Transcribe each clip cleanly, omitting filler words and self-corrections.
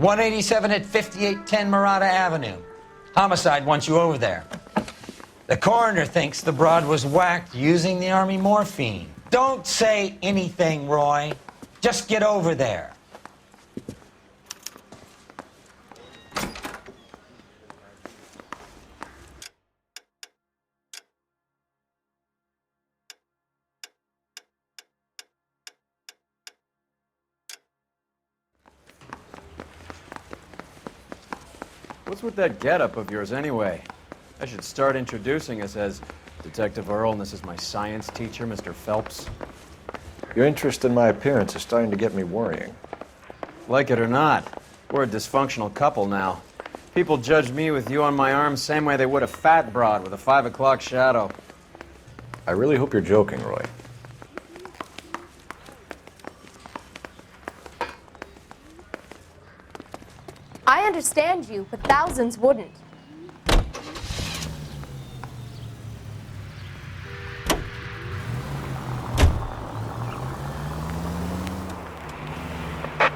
187 at 5810 Murata Avenue. Homicide wants you over there. The coroner thinks the broad was whacked using the Army morphine. Don't say anything, Roy. Just get over there. What's with that getup of yours anyway? I should start introducing us as Detective Earl, and this is my science teacher, Mr. Phelps. Your interest in my appearance is starting to get me worrying. Like it or not, we're a dysfunctional couple now. People judge me with you on my arm same way they would a fat broad with a 5 o'clock shadow. I really hope you're joking, Roy. I understand you, but thousands wouldn't.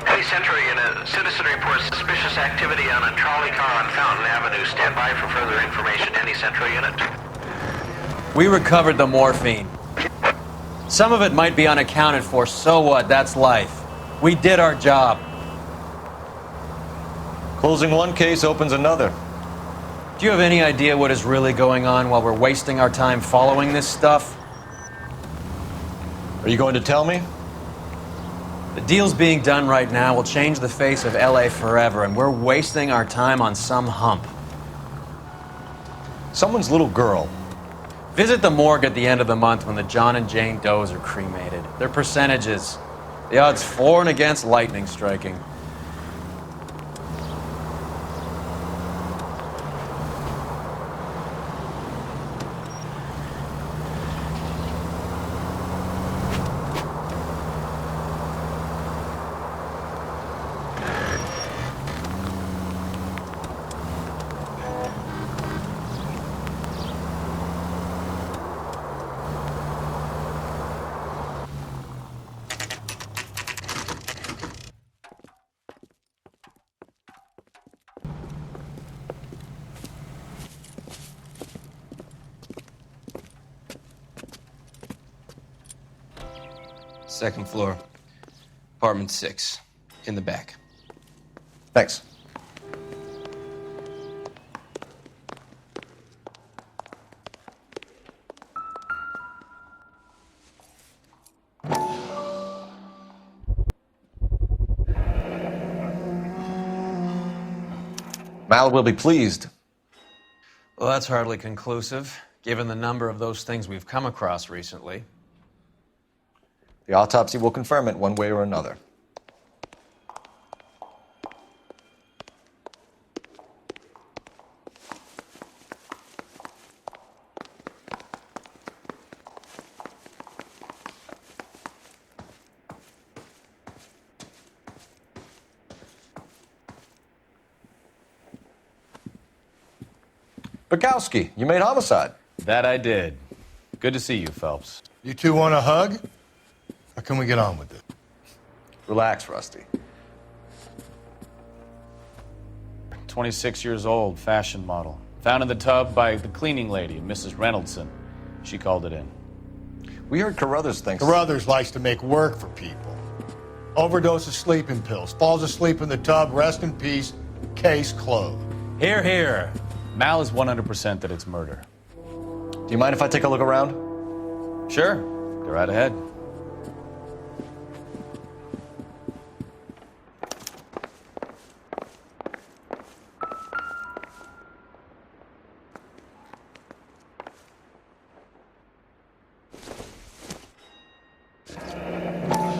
Hey, Century, a citizen reports suspicious activity on a trolley car on Fountain Avenue. Stand by for further information. Any Central unit? We recovered the morphine. Some of it might be unaccounted for, so what? That's life. We did our job. Closing one case opens another. Do you have any idea what is really going on while we're wasting our time following this stuff? Are you going to tell me? The deals being done right now will change the face of LA forever, and we're wasting our time on some hump. Someone's little girl. Visit the morgue at the end of the month when the John and Jane Does are cremated. Their percentages. The odds for and against lightning striking. Second floor, apartment 6, in the back. Thanks. Mal will be pleased. Well, that's hardly conclusive, given the number of those things we've come across recently. The autopsy will confirm it one way or another. Bukowski, you made homicide. That I did. Good to see you, Phelps. You two want a hug? Or can we get on with it? Relax, Rusty. 26 years old, fashion model. Found in the tub by the cleaning lady, Mrs. Reynoldson. She called it in. We heard Carruthers thinks... Carruthers likes to make work for people. Overdose of sleeping pills. Falls asleep in the tub. Rest in peace. Case closed. Here, here. Mal is 100% that it's murder. Do you mind if I take a look around? Sure. Go right ahead.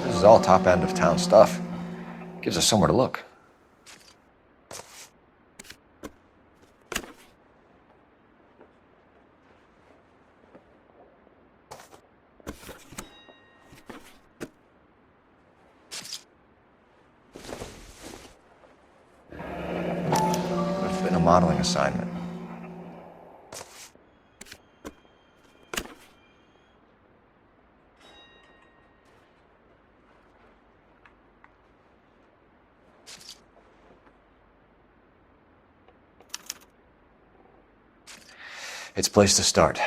This is all top end of town stuff. Gives us somewhere to look. Could have been a modeling assignment. It's a place to start.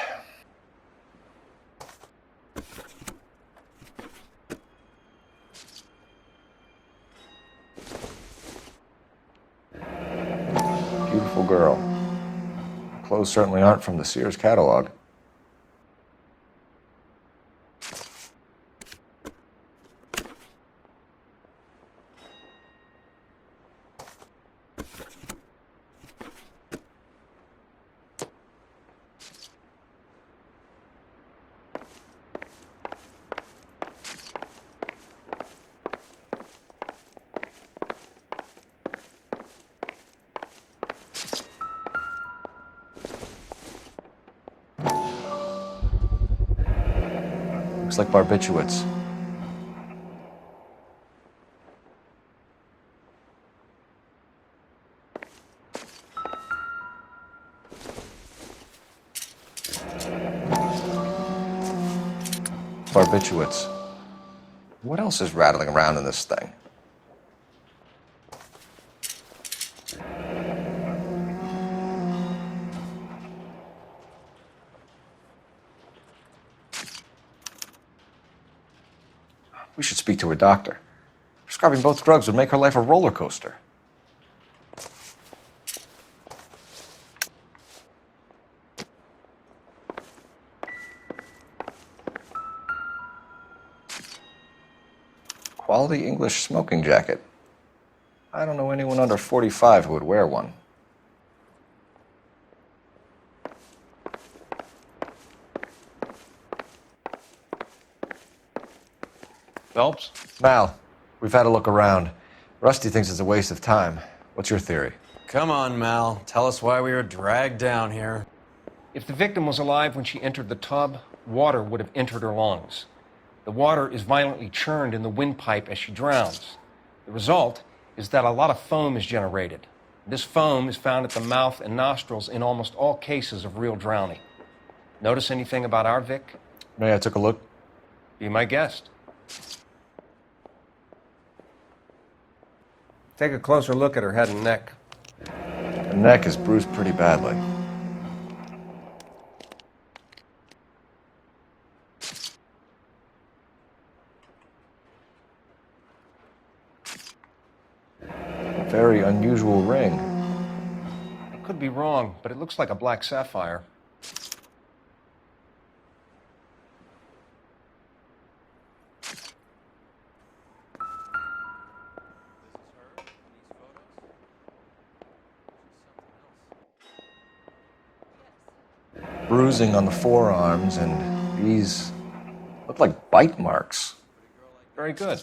Beautiful girl. Her clothes certainly aren't from the Sears catalog. Looks like barbiturates. Barbiturates. What else is rattling around in this thing? We should speak to her doctor. Prescribing both drugs would make her life a roller coaster. Quality English smoking jacket. I don't know anyone under 45 who would wear one. Phelps? Mal, we've had a look around. Rusty thinks it's a waste of time. What's your theory? Come on, Mal. Tell us why we were dragged down here. If the victim was alive when she entered the tub, water would have entered her lungs. The water is violently churned in the windpipe as she drowns. The result is that a lot of foam is generated. This foam is found at the mouth and nostrils in almost all cases of real drowning. Notice anything about our Vic? May I took a look? Be my guest. Take a closer look at her head and neck. Her neck is bruised pretty badly. A very unusual ring. I could be wrong, but it looks like a black sapphire. Bruising on the forearms, and these look like bite marks. Very good.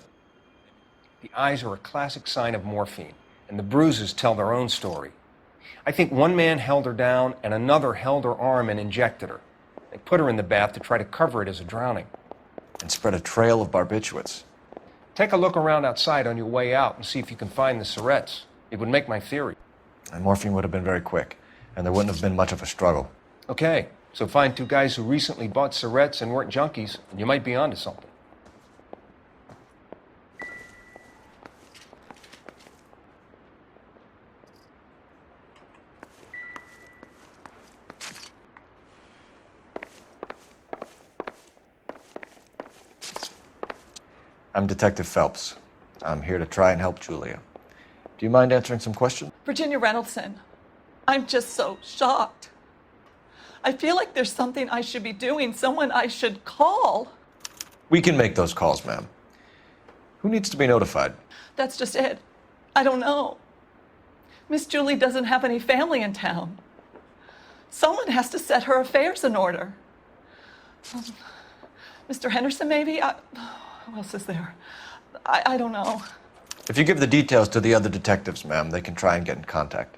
The eyes are a classic sign of morphine, and the bruises tell their own story. I think one man held her down and another held her arm and injected her. They put her in the bath to try to cover it as a drowning. And spread a trail of barbiturates. Take a look around outside on your way out and see if you can find the syrettes. It would make my theory. And morphine would have been very quick, and there wouldn't have been much of a struggle. Okay, so find two guys who recently bought syrettes and weren't junkies, and you might be onto something. I'm Detective Phelps. I'm here to try and help Julia. Do you mind answering some questions? Virginia Reynoldson, I'm just so shocked. I feel like there's something I should be doing, someone I should call. We can make those calls, ma'am. Who needs to be notified? That's just it. I don't know. Miss Julie doesn't have any family in town. Someone has to set her affairs in order. Mr. Henderson, maybe? Who else is there? I don't know. If you give the details to the other detectives, ma'am, they can try and get in contact.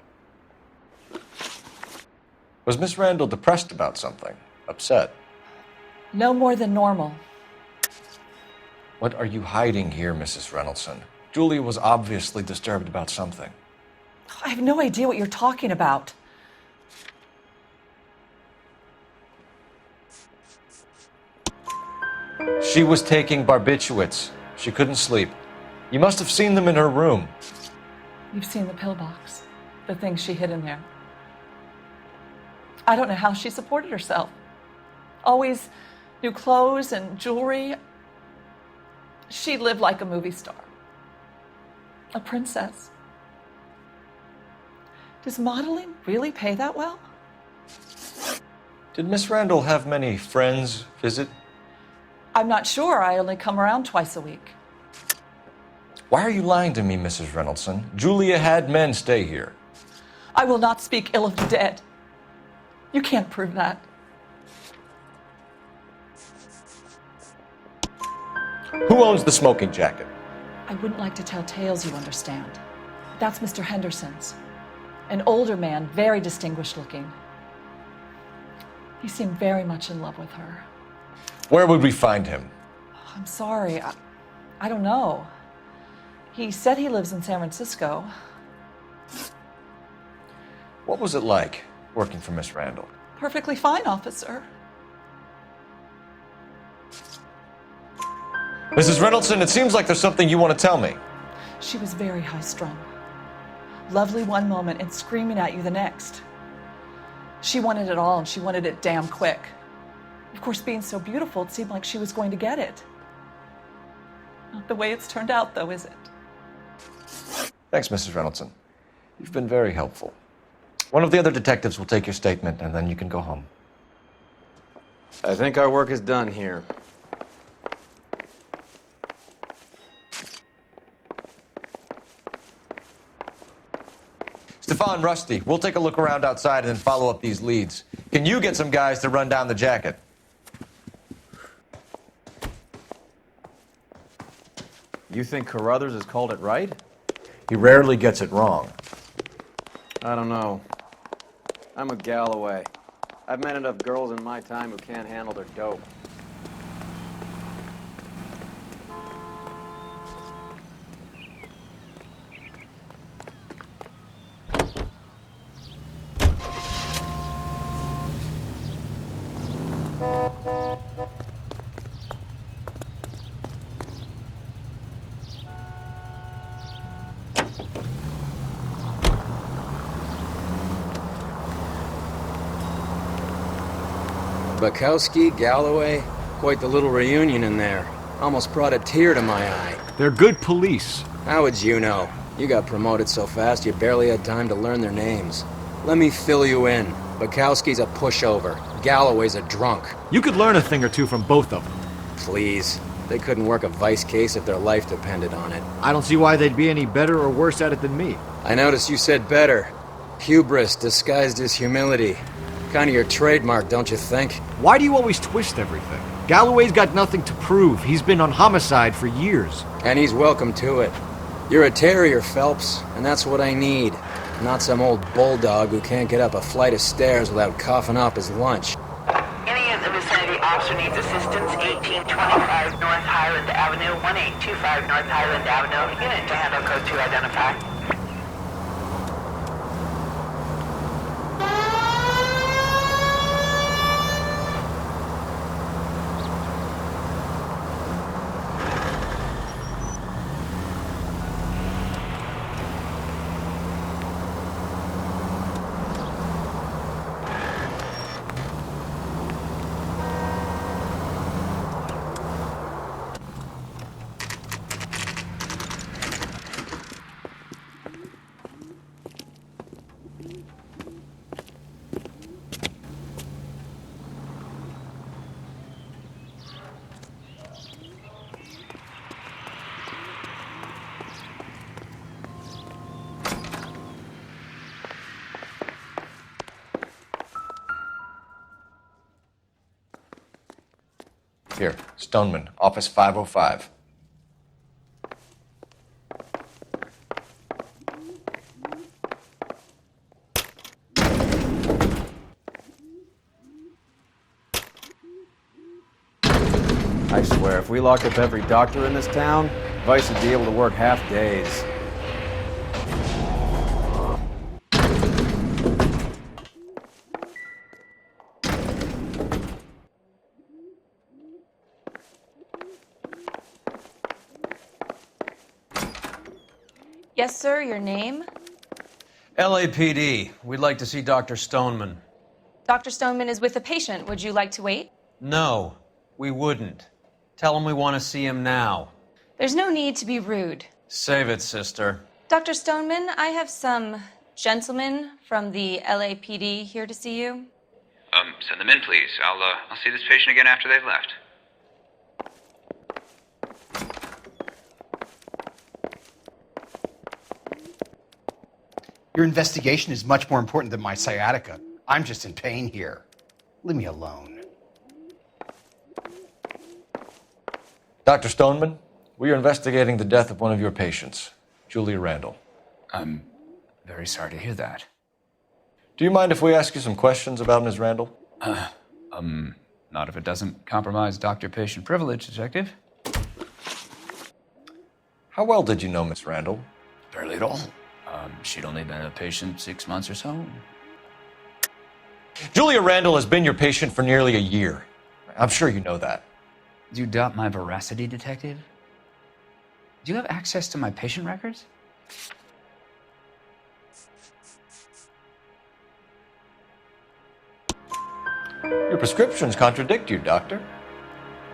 Was Miss Randall depressed about something? Upset? No more than normal. What are you hiding here, Mrs. Reynoldson? Julia was obviously disturbed about something. I have no idea what you're talking about. She was taking barbiturates. She couldn't sleep. You must have seen them in her room. You've seen the pillbox, the things she hid in there. I don't know how she supported herself. Always new clothes and jewelry. She lived like a movie star. A princess. Does modeling really pay that well? Did Miss Randall have many friends visit? I'm not sure. I only come around twice a week. Why are you lying to me, Mrs. Reynoldson? Julia had men stay here. I will not speak ill of the dead. You can't prove that. Who owns the smoking jacket? I wouldn't like to tell tales, you understand. That's Mr. Henderson's. An older man, very distinguished looking. He seemed very much in love with her. Where would we find him? I'm sorry. I don't know. He said he lives in San Francisco. What was it like working for Miss Randall? Perfectly fine, officer. Mrs. Reynoldson, it seems like there's something you want to tell me. She was very high-strung. Lovely one moment and screaming at you the next. She wanted it all, and she wanted it damn quick. Of course, being so beautiful, it seemed like she was going to get it. Not the way it's turned out, though, is it? Thanks, Mrs. Reynoldson. You've been very helpful. One of the other detectives will take your statement, and then you can go home. I think our work is done here. Stefan, Rusty, we'll take a look around outside and then follow up these leads. Can you get some guys to run down the jacket? You think Carruthers has called it right? He rarely gets it wrong. I don't know. I'm a Galloway. I've met enough girls in my time who can't handle their dope. Bukowski, Galloway, quite the little reunion in there. Almost brought a tear to my eye. They're good police. How would you know? You got promoted so fast you barely had time to learn their names. Let me fill you in. Bukowski's a pushover. Galloway's a drunk. You could learn a thing or two from both of them. Please. They couldn't work a vice case if their life depended on it. I don't see why they'd be any better or worse at it than me. I noticed you said better. Hubris disguised as humility. Kind of your trademark, don't you think? Why do you always twist everything? Galloway's got nothing to prove. He's been on homicide for years. And he's welcome to it. You're a terrier, Phelps, and that's what I need. Not some old bulldog who can't get up a flight of stairs without coughing up his lunch. Any of the vicinity officer needs assistance, 1825 North Highland Avenue, 1825 North Highland Avenue. Unit to handle code 2 identify. Here, Stoneman, office 505. I swear, if we locked up every doctor in this town, Vice would be able to work half days. Yes, sir, your name? LAPD. We'd like to see Dr. Stoneman. Dr. Stoneman is with a patient. Would you like to wait? No, we wouldn't. Tell him we want to see him now. There's no need to be rude. Save it, sister. Dr. Stoneman, I have some gentlemen from the LAPD here to see you. Send them in, please. I'll see this patient again after they've left. Your investigation is much more important than my sciatica. I'm just in pain here. Leave me alone. Dr. Stoneman, we are investigating the death of one of your patients, Julia Randall. I'm very sorry to hear that. Do you mind if we ask you some questions about Ms. Randall? Not if it doesn't compromise doctor-patient privilege, Detective. How well did you know Miss Randall? Barely at all. She'd only been a patient 6 months or so. Julia Randall has been your patient for nearly a year. I'm sure you know that. Do you doubt my veracity, Detective? Do you have access to my patient records? Your prescriptions contradict you, Doctor.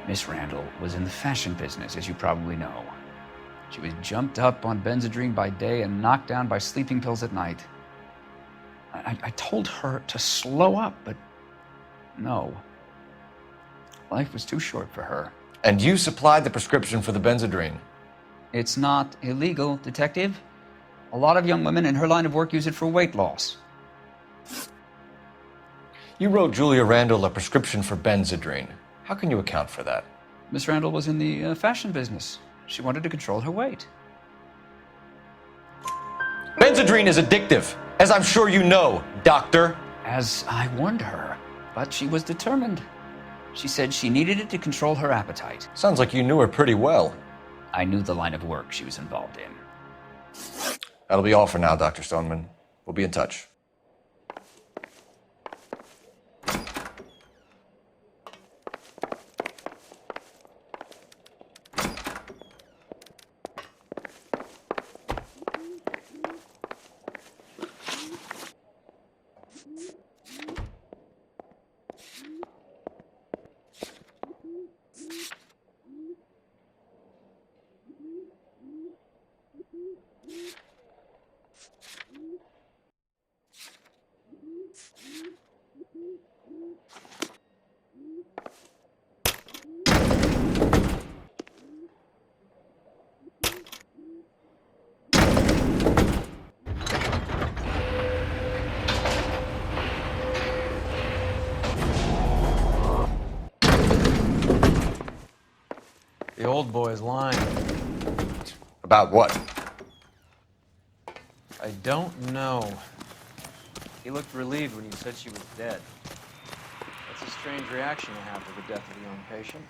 Miss Randall was in the fashion business, as you probably know. She was jumped up on Benzedrine by day and knocked down by sleeping pills at night. I told her to slow up, but no. Life was too short for her. And you supplied the prescription for the Benzedrine? It's not illegal, Detective. A lot of young women in her line of work use it for weight loss. You wrote Julia Randall a prescription for Benzedrine. How can you account for that? Miss Randall was in the fashion business. She wanted to control her weight. Benzedrine is addictive, as I'm sure you know, Doctor. As I warned her, but she was determined. She said she needed it to control her appetite. Sounds like you knew her pretty well. I knew the line of work she was involved in. That'll be all for now, Dr. Stoneman. We'll be in touch. The old boy's lying. About what? I don't know. He looked relieved when you said she was dead. That's a strange reaction to have to the death of a young patient.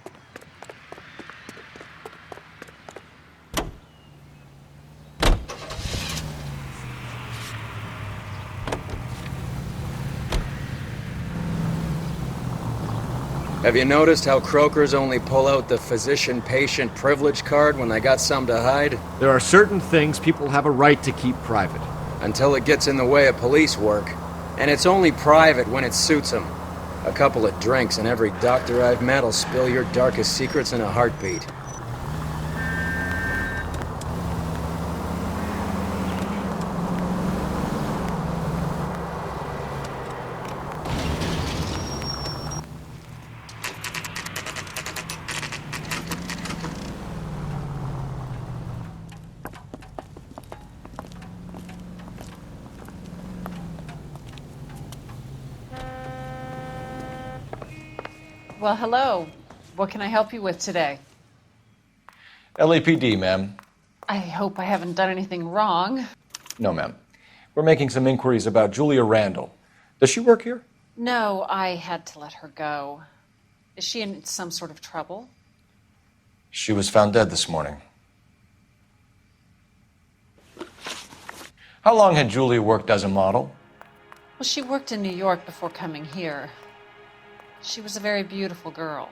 Have you noticed how croakers only pull out the physician-patient privilege card when they got some to hide? There are certain things people have a right to keep private. Until it gets in the way of police work. And it's only private when it suits them. A couple of drinks and every doctor I've met will spill your darkest secrets in a heartbeat. Well, hello. What can I help you with today? LAPD, ma'am. I hope I haven't done anything wrong. No, ma'am. We're making some inquiries about Julia Randall. Does she work here? No, I had to let her go. Is she in some sort of trouble? She was found dead this morning. How long had Julia worked as a model? Well, she worked in New York before coming here. She was a very beautiful girl.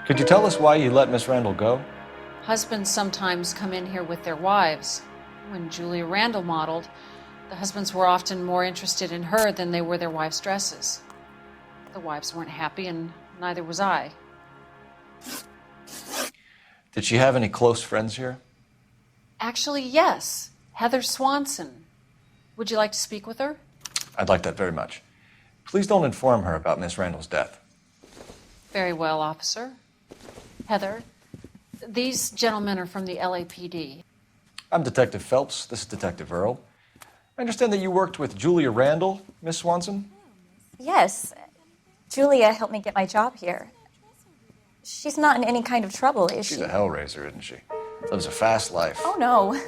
Could you tell us why you let Miss Randall go? Husbands sometimes come in here with their wives. When Julia Randall modeled, The husbands were often more interested in her than they were their wives' dresses. The wives weren't happy, and neither was I. Did she have any close friends here? Actually, yes. Heather Swanson. Would you like to speak with her? I'd like that very much. Please don't inform her about Miss Randall's death. Very well, officer. Heather, these gentlemen are from the LAPD. I'm Detective Phelps. This is Detective Earl. I understand that you worked with Julia Randall, Miss Swanson? Yes. Julia helped me get my job here. She's not in any kind of trouble, is she? She's a hellraiser, isn't she? Lives a fast life. Oh, no.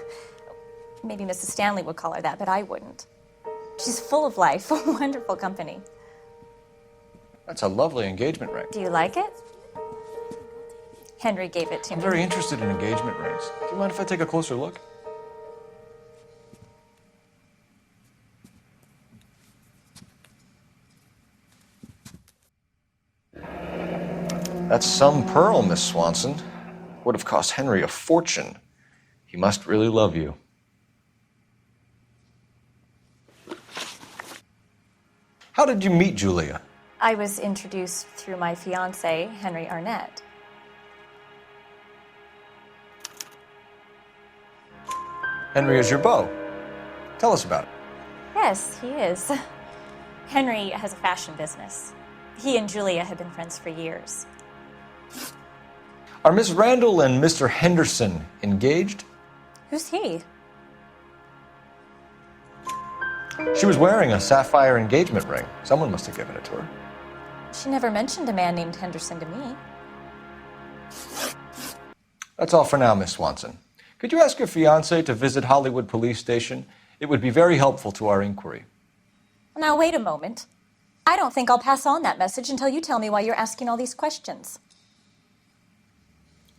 Maybe Mrs. Stanley would call her that, but I wouldn't. She's full of life, wonderful company. That's a lovely engagement ring. Do you like it? Henry gave it to I'm me. very interested in engagement rings. Do you mind if I take a closer look? That's some pearl, Miss Swanson. Would have cost Henry a fortune. He must really love you. How did you meet Julia? I was introduced through my fiancé, Henry Arnett. Henry is your beau. Tell us about it. Yes, he is. Henry has a fashion business. He and Julia have been friends for years. Are Miss Randall and Mr. Henderson engaged? Who's he? She was wearing a sapphire engagement ring. Someone must have given it to her. She never mentioned a man named Henderson to me. That's all for now, Miss Swanson. Could you ask your fiancé to visit Hollywood Police Station? It would be very helpful to our inquiry. Now, wait a moment. I don't think I'll pass on that message until you tell me why you're asking all these questions.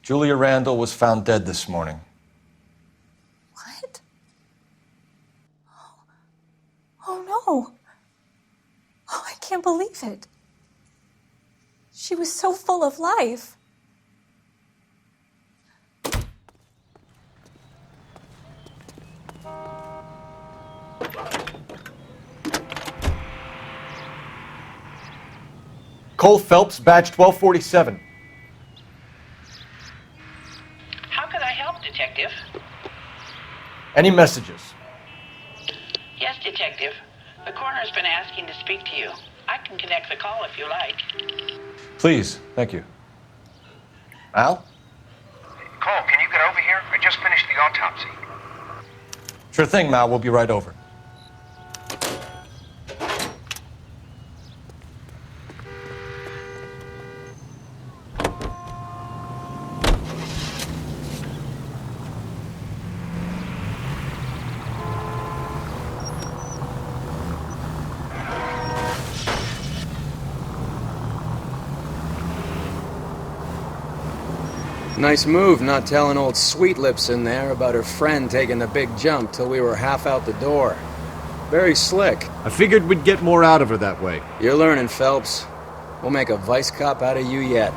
Julia Randall was found dead this morning. What? Oh, no. Oh, I can't believe it. She was so full of life. Cole Phelps, badge 1247. How can I help, Detective? Any messages? Yes, Detective. The coroner's been asking to speak to you. I can connect the call if you like. Please, thank you. Al? Cole, can you get over here? I just finished the autopsy. Sure thing, Mal. We'll be right over. Nice move not telling old Sweet Lips in there about her friend taking the big jump till we were half out the door. Very slick. I figured we'd get more out of her that way. You're learning, Phelps. We'll make a vice cop out of you yet.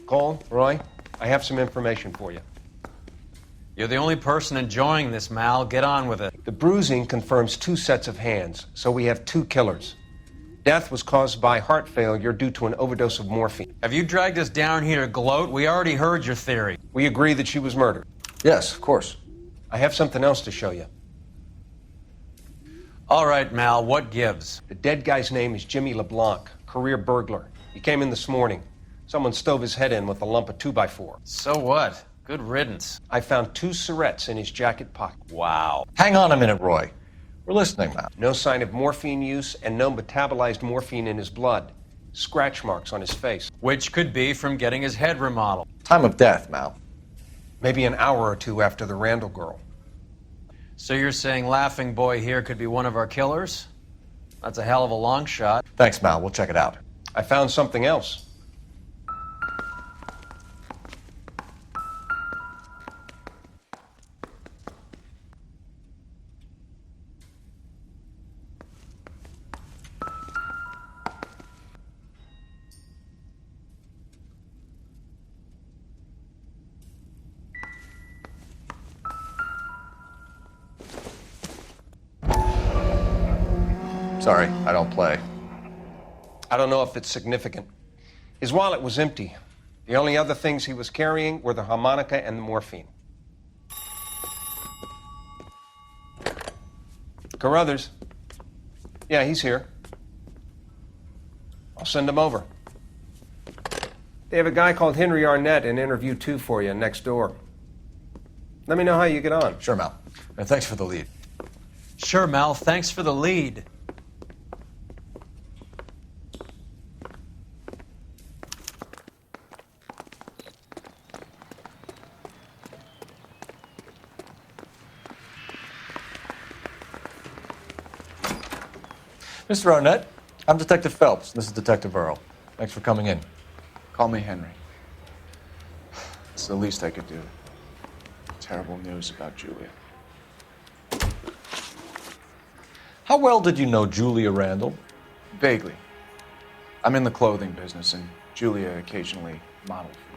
Cole, Roy, I have some information for you. You're the only person enjoying this, Mal. Get on with it. The bruising confirms 2 sets of hands, so we have 2 killers. Death was caused by heart failure due to an overdose of morphine. Have you dragged us down here to gloat? We already heard your theory. We agree that she was murdered. Yes, of course. I have something else to show you. All right, Mal, what gives? The dead guy's name is Jimmy LeBlanc, career burglar. He came in this morning. Someone stove his head in with a lump of 2x4. So what? Good riddance. I found 2 cigarettes in his jacket pocket. Wow. Hang on a minute, Roy. We're listening now. No sign of morphine use and no metabolized morphine in his blood. Scratch marks on his face. Which could be from getting his head remodeled. Time of death, Mal. Maybe an hour or 2 after the Randall girl. So you're saying Laughing Boy here could be one of our killers? That's a hell of a long shot. Thanks, Mal. We'll check it out. I found something else. Sorry, I don't play. I don't know if it's significant. His wallet was empty. The only other things he was carrying were the harmonica and the morphine. Carruthers. Yeah, he's here. I'll send him over. They have a guy called Henry Arnett in interview 2 for you next door. Let me know how you get on. Sure, Mal. And thanks for the lead. Sure, Mel. Thanks for the lead. Mr. Arnett, I'm Detective Phelps. This is Detective Earl. Thanks for coming in. Call me Henry. It's the least I could do. Terrible news about Julia. How well did you know Julia Randall? Vaguely. I'm in the clothing business, and Julia occasionally modeled for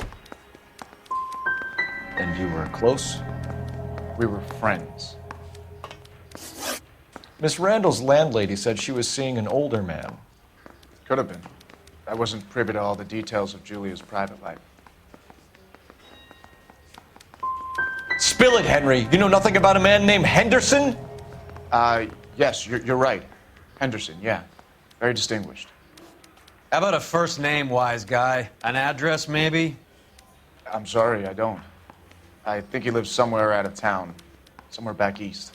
me. And you were close? We were friends. Miss Randall's landlady said she was seeing an older man. Could have been. I wasn't privy to all the details of Julia's private life. Spill it, Henry. You know nothing about a man named Henderson? Yes, you're right. Henderson, yeah. Very distinguished. How about a first name, wise guy? An address, maybe? I'm sorry, I don't. I think he lives somewhere out of town. Somewhere back east.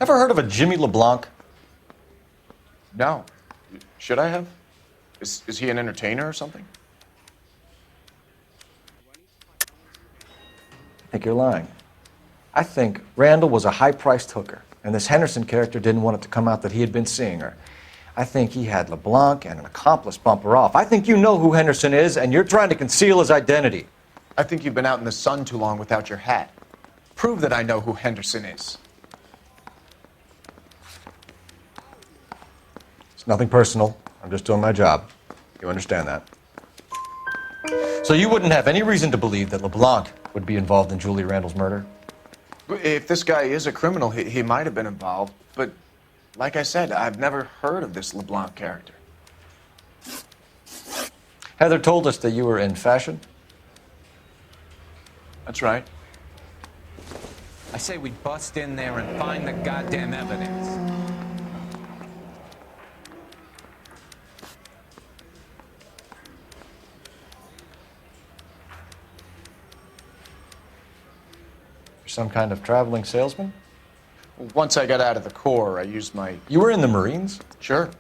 Ever heard of a Jimmy LeBlanc? No. Should I have? Is he an entertainer or something? I think you're lying. I think Randall was a high-priced hooker, and this Henderson character didn't want it to come out that he had been seeing her. I think he had LeBlanc and an accomplice bump her off. I think you know who Henderson is, and you're trying to conceal his identity. I think you've been out in the sun too long without your hat. Prove that I know who Henderson is. It's nothing personal. I'm just doing my job. You understand that? So you wouldn't have any reason to believe that LeBlanc would be involved in Julia Randall's murder? If this guy is a criminal, he might have been involved. But like I said, I've never heard of this LeBlanc character. Heather told us that you were in fashion. That's right. I say we bust in there and find the goddamn evidence. You're some kind of traveling salesman? Once I got out of the Corps, I used my... You were in the Marines? Sure.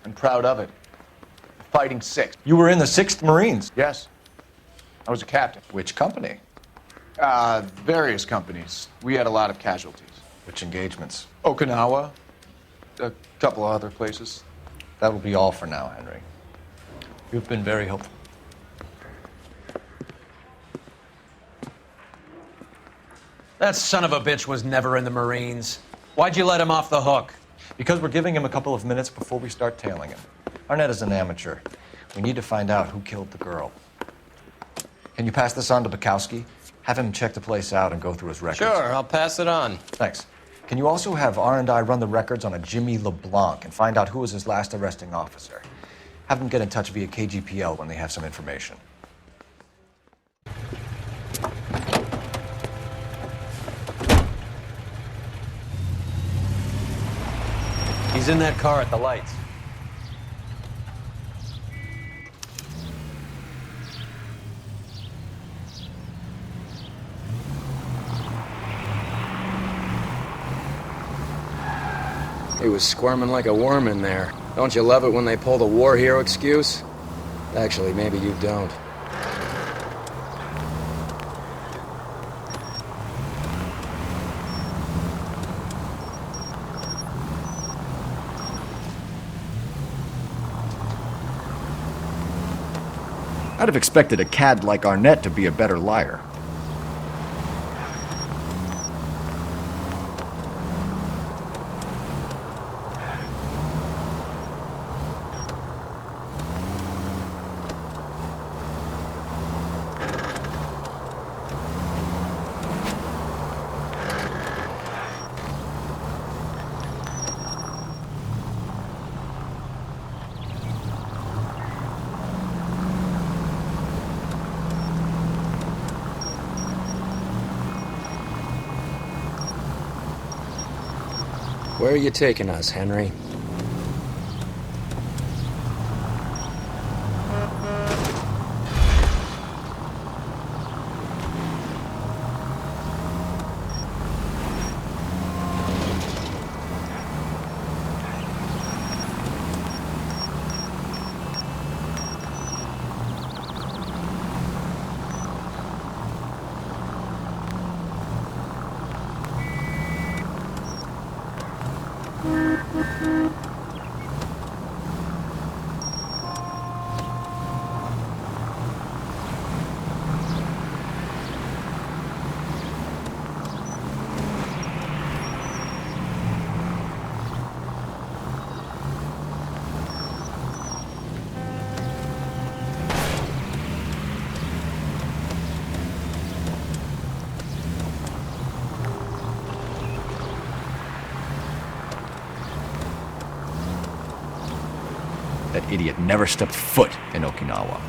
I'm proud of it. Fighting Sixth. You were in the 6th Marines? Yes. I was a captain. Which company? Various companies. We had a lot of casualties. Which engagements? Okinawa. A couple of other places. That will be all for now, Henry. You've been very helpful. That son of a bitch was never in the Marines. Why'd you let him off the hook? Because we're giving him a couple of minutes before we start tailing him. Arnett is an amateur. We need to find out who killed the girl. Can you pass this on to Bukowski? Have him check the place out and go through his records. Sure, I'll pass it on. Thanks. Can you also have R&I run the records on a Jimmy LeBlanc and find out who was his last arresting officer? Have them get in touch via KGPL when they have some information. He's in that car at the lights. He was squirming like a worm in there. Don't you love it when they pull the war hero excuse? Actually, maybe you don't. I'd have expected a cad like Arnett to be a better liar. Where are you taking us, Henry? That idiot never stepped foot in Okinawa.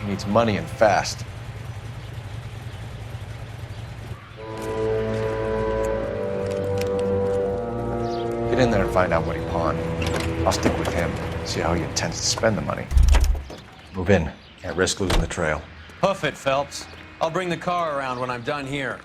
He needs money and fast. Get in there and find out what he pawned. I'll stick with him, see how he intends to spend the money. Move in. Can't risk losing the trail. Hoof it, Phelps. I'll bring the car around when I'm done here.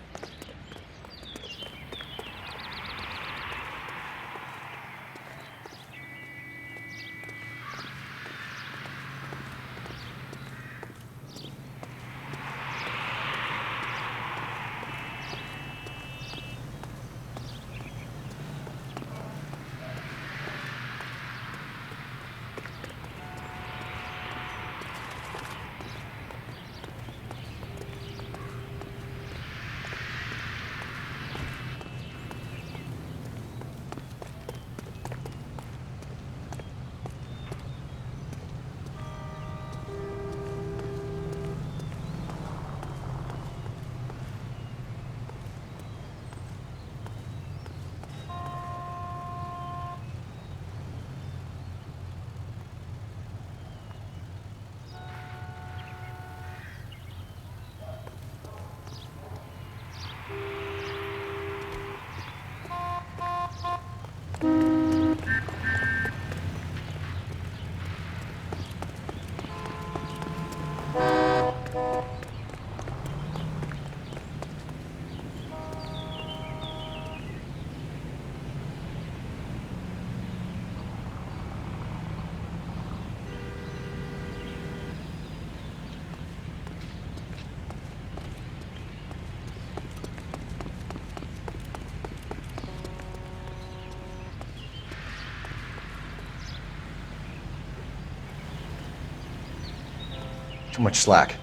Too much slack.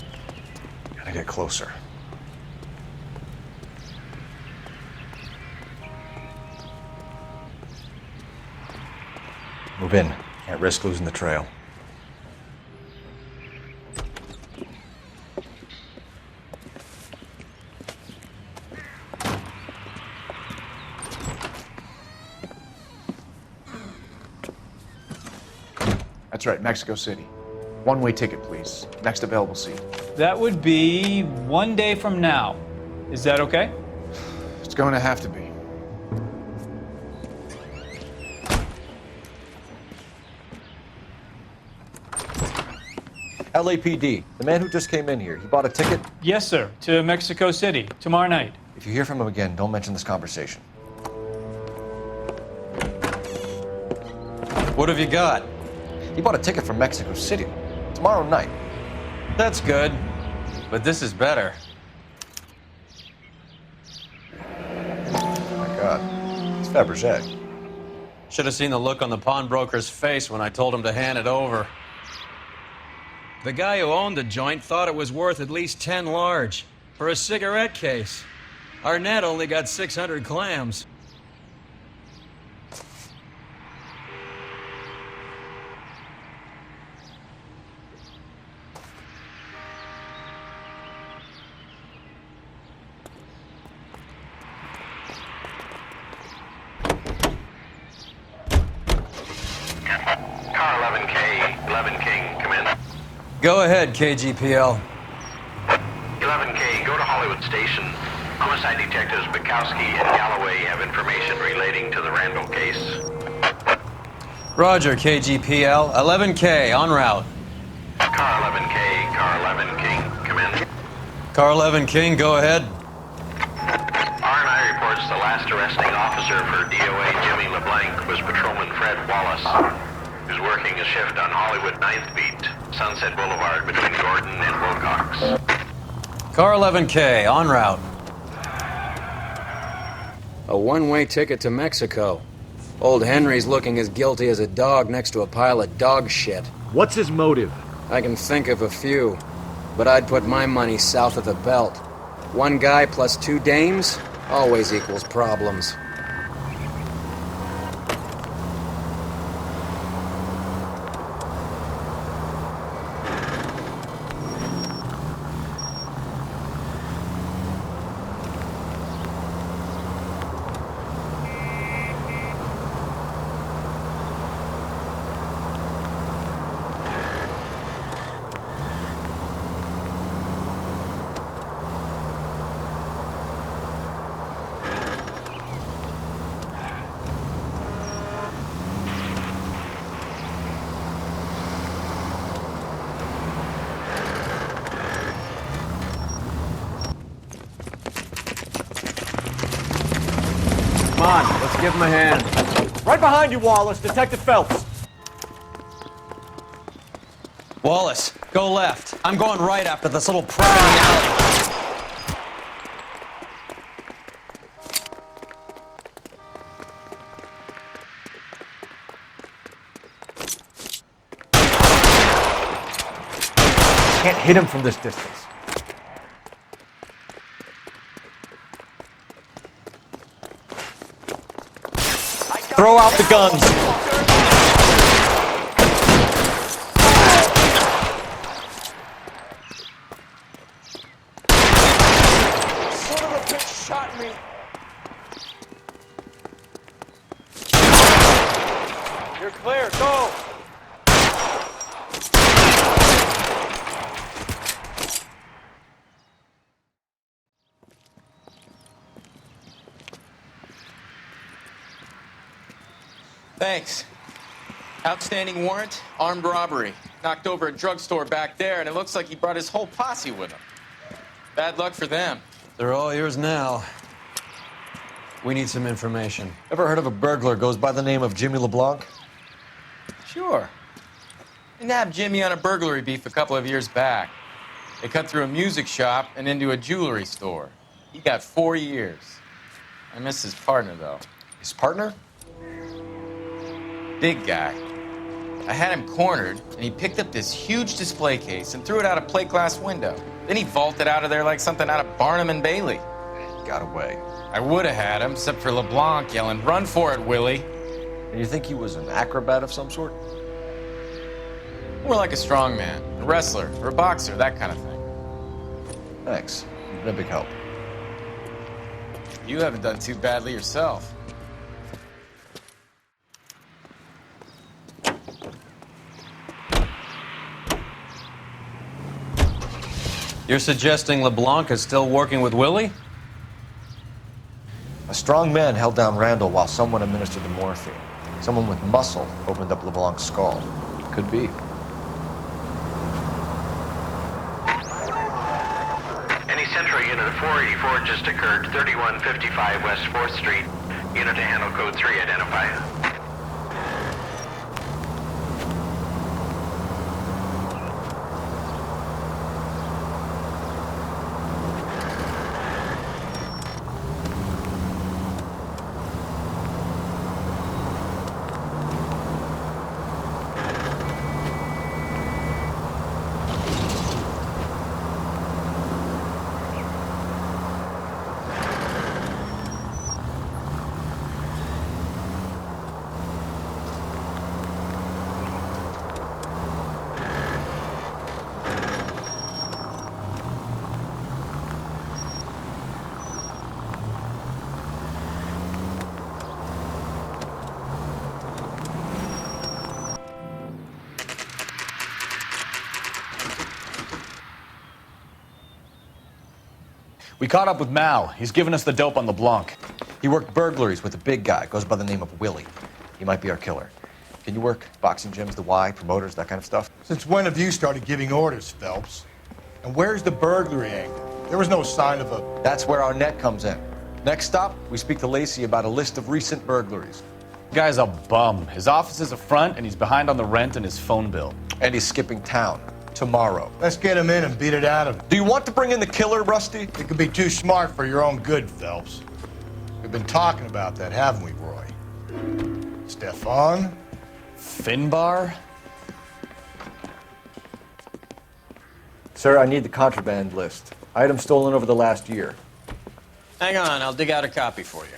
Gotta gonna get closer. Move in. Can't risk losing the trail. That's right, Mexico City. One-way ticket, please. Next available seat. That would be 1 day from now. Is that okay? It's going to have to be. LAPD, the man who just came in here, he bought a ticket? Yes, sir. To Mexico City, tomorrow night. If you hear from him again, don't mention this conversation. What have you got? He bought a ticket from Mexico City. Tomorrow night. That's good. But this is better. Oh my God. It's Fabergé. Should have seen the look on the pawnbroker's face when I told him to hand it over. The guy who owned the joint thought it was worth at least 10 large for a cigarette case. Arnett only got 600 clams. Car 11K, 11 King, come in. Go ahead, KGPL. 11K, go to Hollywood Station. Homicide detectives Bukowski and Galloway have information relating to the Randall case. Roger, KGPL. 11K, en route. Car 11K, car 11 King, come in. Car 11 King, go ahead. R&I reports the last arresting officer for DOA Jimmy LeBlanc was Patrolman Fred Wallace, who's working a shift on Hollywood 9th Beat, Sunset Boulevard between Gordon and Wilcox. Car 11K, en route. A one-way ticket to Mexico. Old Henry's looking as guilty as a dog next to a pile of dog shit. What's his motive? I can think of a few, but I'd put my money south of the belt. One guy plus two dames always equals problems. Come on, let's give him a hand. Right behind you, Wallace. Detective Phelps. Wallace, go left. I'm going right after this little prat in the alley. Can't hit him from this distance. Throw out the guns. Son of a bitch shot me. You're clear. Go. Thanks. Outstanding warrant, armed robbery. Knocked over a drugstore back there, and it looks like he brought his whole posse with him. Bad luck for them. They're all yours now. We need some information. Ever heard of a burglar goes by the name of Jimmy LeBlanc? Sure. They nabbed Jimmy on a burglary beef a couple of years back. They cut through a music shop and into a jewelry store. He got 4 years. I miss his partner, though. His partner? Big guy. I had him cornered, and he picked up this huge display case and threw it out a plate glass window. Then he vaulted out of there like something out of Barnum and Bailey. Got away. I would have had him, except for LeBlanc yelling, "Run for it, Willie!" And you think he was an acrobat of some sort? More like a strongman, a wrestler, or a boxer, that kind of thing. Thanks. You've been a big help. You haven't done too badly yourself. You're suggesting LeBlanc is still working with Willie? A strong man held down Randall while someone administered the morphine. Someone with muscle opened up LeBlanc's skull. Could be. Any Central Unit of 484 just occurred, 3155 West 4th Street. Unit to handle code 3, identify. We caught up with Mao. He's given us the dope on LeBlanc. He worked burglaries with a big guy. Goes by the name of Willie. He might be our killer. Can you work boxing gyms, the Y, promoters, that kind of stuff? Since when have you started giving orders, Phelps? And where's the burglary angle? There was no sign of a... That's where our net comes in. Next stop, we speak to Lacey about a list of recent burglaries. Guy's a bum. His office is a front, and he's behind on the rent and his phone bill. And he's skipping town. Tomorrow. Let's get him in and beat it out of him. Do you want to bring in the killer, Rusty? It could be too smart for your own good, Phelps. We've been talking about that, haven't we, Roy? Stefan? Finbar? Sir, I need the contraband list. Items stolen over the last year. Hang on, I'll dig out a copy for you.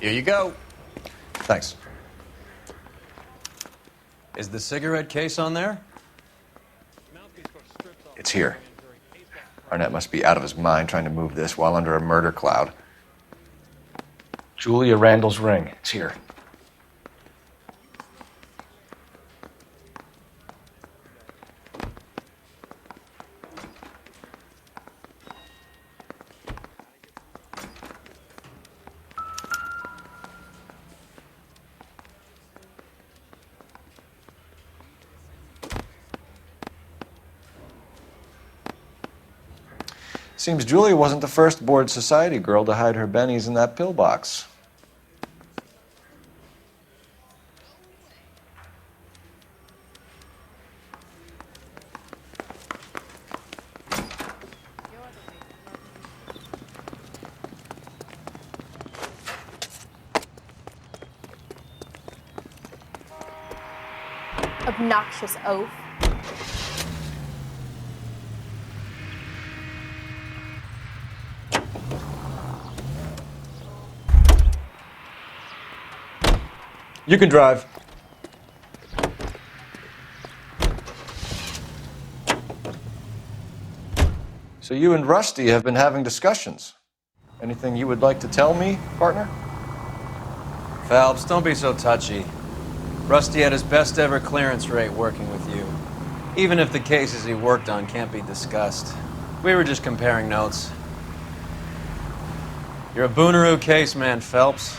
Here you go. Thanks. Is the cigarette case on there? It's here. Arnett must be out of his mind trying to move this while under a murder cloud. Julia Randall's ring. It's here. Seems Julia wasn't the first bored society girl to hide her bennies in that pillbox. Obnoxious oaf. You can drive. So you and Rusty have been having discussions. Anything you would like to tell me, partner? Phelps, don't be so touchy. Rusty had his best ever clearance rate working with you. Even if the cases he worked on can't be discussed. We were just comparing notes. You're a Booneroo case man, Phelps.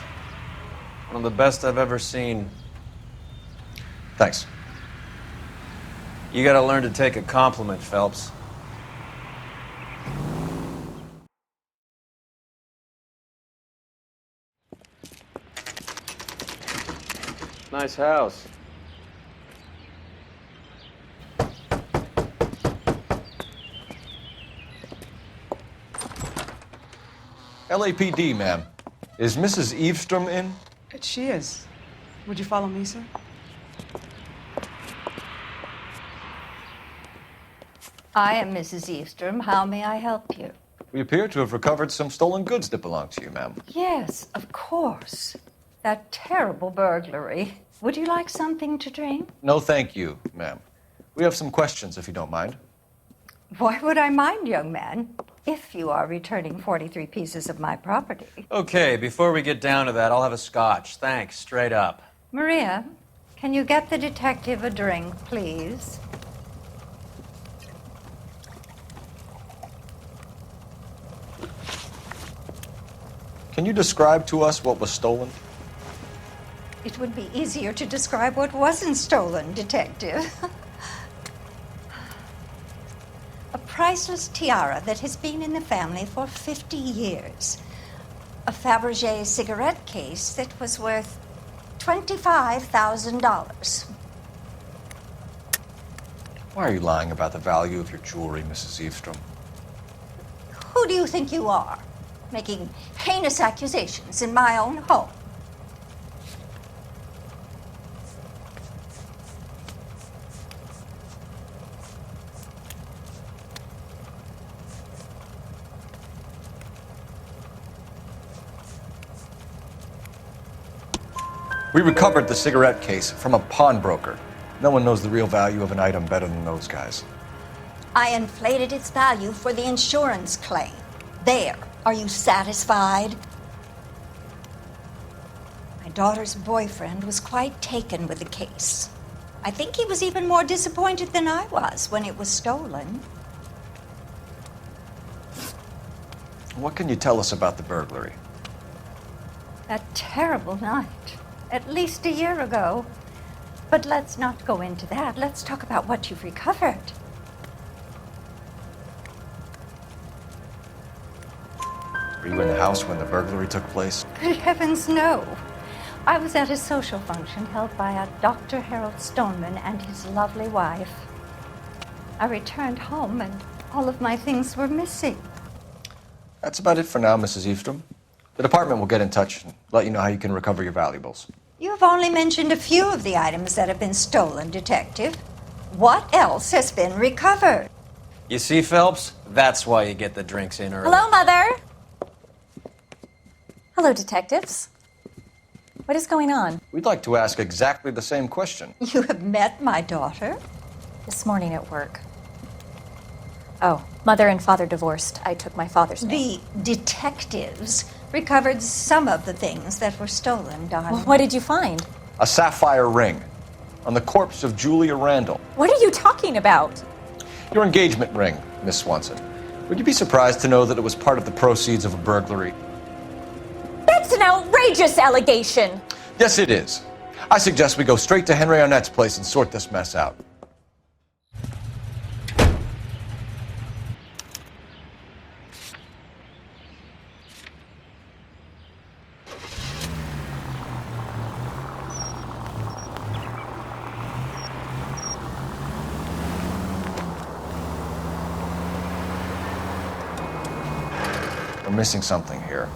One of the best I've ever seen. Thanks. You gotta learn to take a compliment, Phelps. Nice house. LAPD, ma'am. Is Mrs. Eavestrom in? She is. Would you follow me, sir? I am Mrs. Eastrom. How may I help you? We appear to have recovered some stolen goods that belong to you, ma'am. Yes, of course. That terrible burglary. Would you like something to drink? No, thank you, ma'am. We have some questions, if you don't mind. Why would I mind, young man, if you are returning 43 pieces of my property? Okay, before we get down to that, I'll have a scotch. Thanks, straight up. Maria, can you get the detective a drink, please? Can you describe to us what was stolen? It would be easier to describe what wasn't stolen, Detective. A priceless tiara that has been in the family for 50 years. A Fabergé cigarette case that was worth $25,000. Why are you lying about the value of your jewelry, Mrs. Eastrom? Who do you think you are, making heinous accusations in my own home? We recovered the cigarette case from a pawnbroker. No one knows the real value of an item better than those guys. I inflated its value for the insurance claim. There. Are you satisfied? My daughter's boyfriend was quite taken with the case. I think he was even more disappointed than I was when it was stolen. What can you tell us about the burglary? That terrible night. At least a year ago. But let's not go into that. Let's talk about what you've recovered. Were you in the house when the burglary took place? Good heavens, no. I was at a social function held by a Dr. Harold Stoneman and his lovely wife. I returned home and all of my things were missing. That's about it for now, Mrs. Eastrom. The department will get in touch and let you know how you can recover your valuables. You have only mentioned a few of the items that have been stolen, Detective. What else has been recovered? You see, Phelps? That's why you get the drinks in early. Hello, Mother. Hello, detectives. What is going on? We'd like to ask exactly the same question. You have met my daughter? This morning at work. Oh, mother and father divorced. I took my father's name. The detectives recovered some of the things that were stolen, darling. Well, what did you find? A sapphire ring on the corpse of Julia Randall. What are you talking about? Your engagement ring, Miss Swanson. Would you be surprised to know that it was part of the proceeds of a burglary? That's an outrageous allegation! Yes, it is. I suggest we go straight to Henry Arnett's place and sort this mess out. We're missing something here.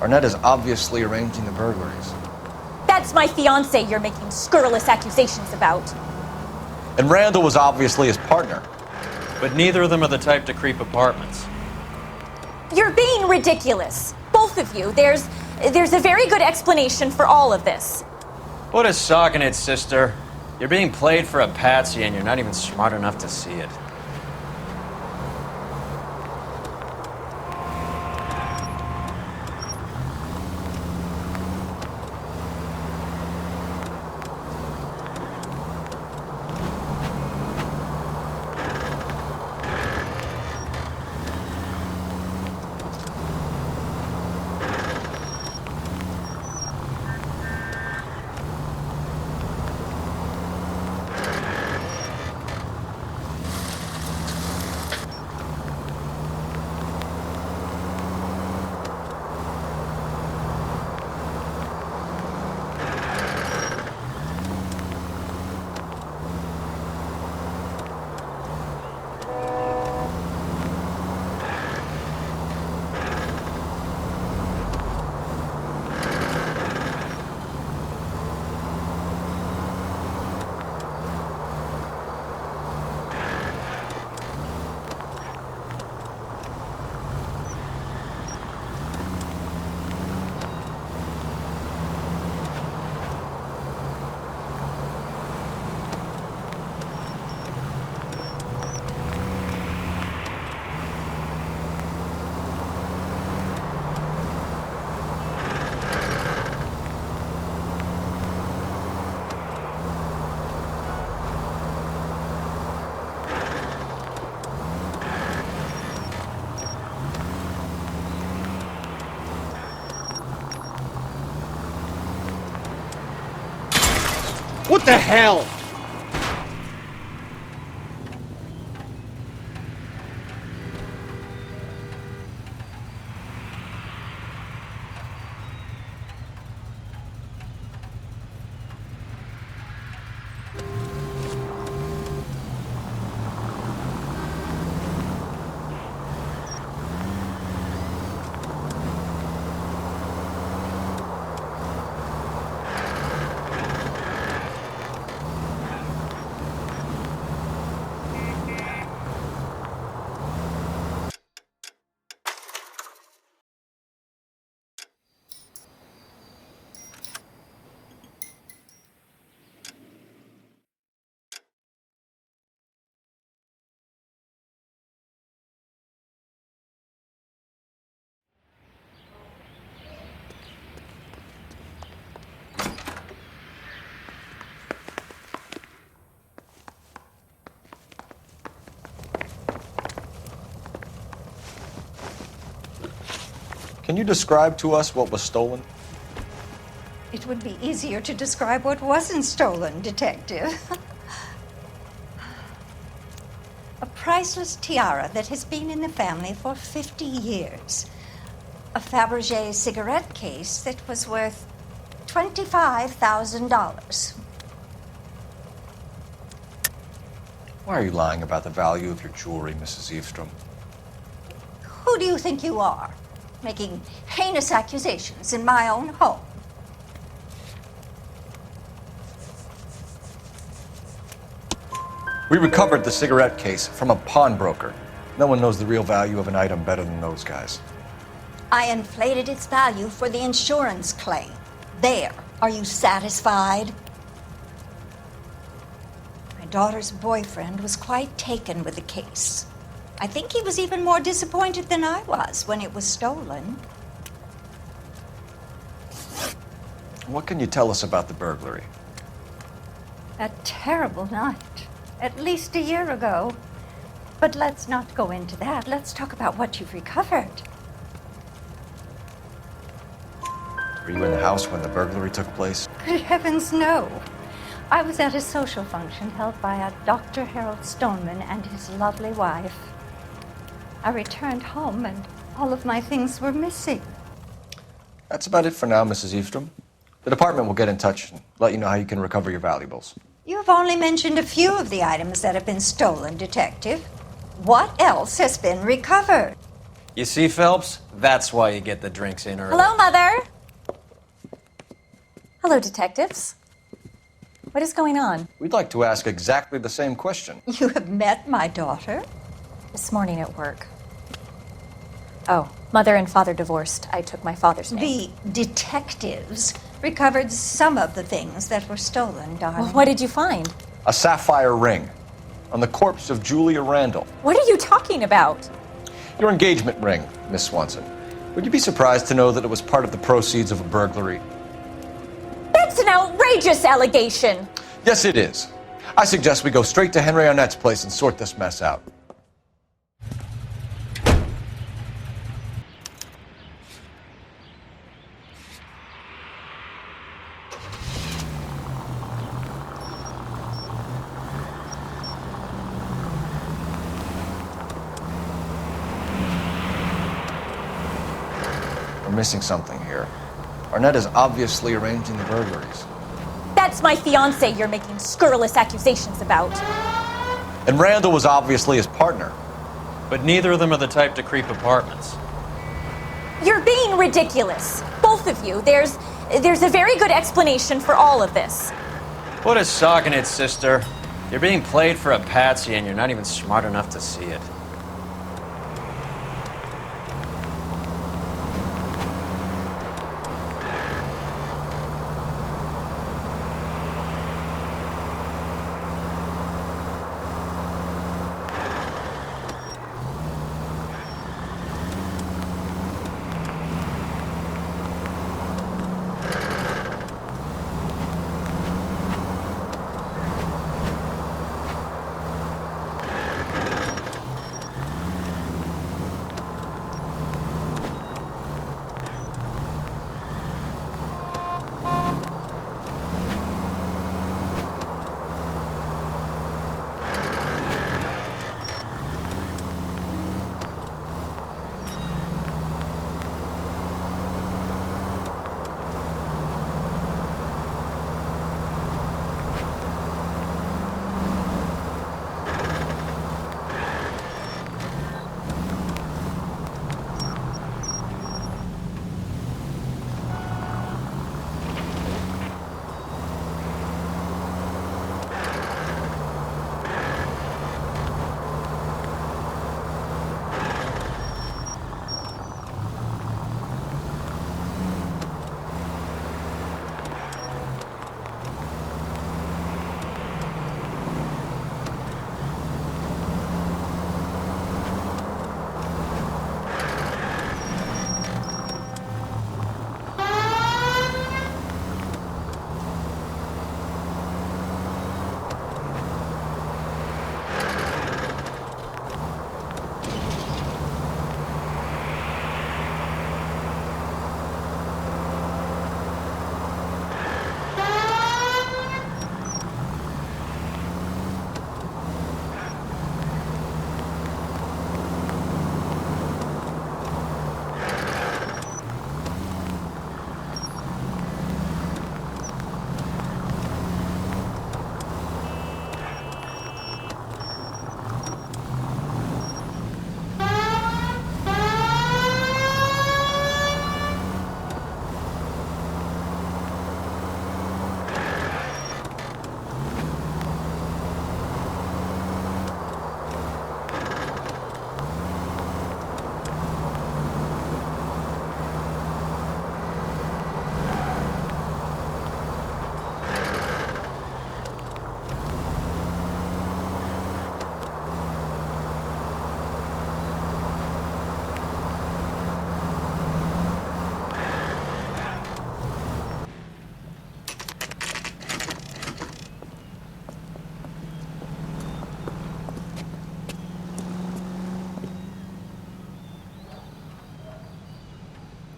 Arnett is obviously arranging the burglaries. That's my fiancé you're making scurrilous accusations about. And Randall was obviously his partner. But neither of them are the type to creep apartments. You're being ridiculous. Both of you. There's a very good explanation for all of this. What a sock in it, sister. You're being played for a patsy and you're not even smart enough to see it. What the hell? Can you describe to us what was stolen? It would be easier to describe what wasn't stolen, Detective. A priceless tiara that has been in the family for 50 years. A Fabergé cigarette case that was worth $25,000. Why are you lying about the value of your jewelry, Mrs. Eavestrom? Who do you think you are? Making heinous accusations in my own home. We recovered the cigarette case from a pawnbroker. No one knows the real value of an item better than those guys. I inflated its value for the insurance claim. There. Are you satisfied? My daughter's boyfriend was quite taken with the case. I think he was even more disappointed than I was when it was stolen. What can you tell us about the burglary? A terrible night. At least a year ago. But let's not go into that. Let's talk about what you've recovered. Were you in the house when the burglary took place? Good heavens, no. I was at a social function held by a Dr. Harold Stoneman and his lovely wife. I returned home and all of my things were missing. That's about it for now, Mrs. Eavestrom. The department will get in touch and let you know how you can recover your valuables. You have only mentioned a few of the items that have been stolen, Detective. What else has been recovered? You see, Phelps? That's why you get the drinks in early. Hello, Mother. Hello, detectives. What is going on? We'd like to ask exactly the same question. You have met my daughter? This morning at work. Oh, mother and father divorced. I took my father's name. The detectives recovered some of the things that were stolen, darling. Well, what did you find? A sapphire ring on the corpse of Julia Randall. What are you talking about? Your engagement ring, Miss Swanson. Would you be surprised to know that it was part of the proceeds of a burglary? That's an outrageous allegation! Yes, it is. I suggest we go straight to Henry Arnett's place and sort this mess out. We're missing something here. Arnett is obviously arranging the burglaries. That's my fiancé you're making scurrilous accusations about. And Randall was obviously his partner. But neither of them are the type to creep apartments. You're being ridiculous. Both of you. There's a very good explanation for all of this. Put a sock in it, sister. You're being played for a patsy and you're not even smart enough to see it.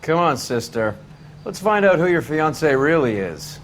Come on, sister. Let's find out who your fiancé really is.